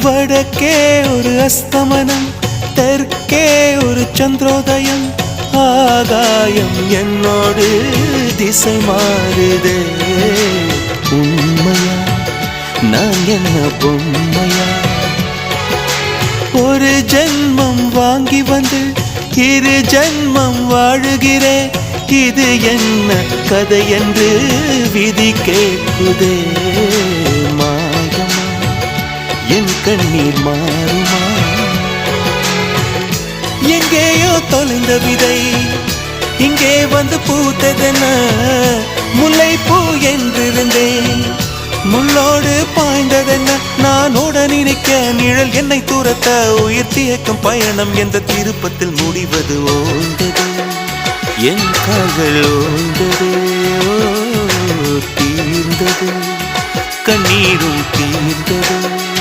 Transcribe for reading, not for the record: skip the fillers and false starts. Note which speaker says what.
Speaker 1: வடக்கே ஒரு அஸ்தமனம், தெற்கே ஒரு சந்திரோதயம். ஆகாயம் என்னோடு திசை மாறுதே. உண்மையா நான் என்ன பொம்மையா? ஒரு ஜென்மம் வாங்கி வந்து இரு ஜென்மம் வாழுகிறேன். இது என்ன கதை என்று விதி கேட்குதே. மாயமா என் கண்ணீர் மாறுமா? எங்கேயோ தொலைந்த விதை இங்கே வந்து பூத்ததென முல்லைப்பூ என்றிருந்தேன். முள்ளோடு பாய்ந்ததென்ன நான் உடன் நினைக்க நிழல் என்னை தூரத்த உயிர் தியக்கும் பயணம் என்ற திருப்பத்தில் முடிவது ஓய்ந்தது. என் கால்கள் ஓய்ந்தது, தீர்ந்தது, கண்ணீரும் தீர்ந்தது.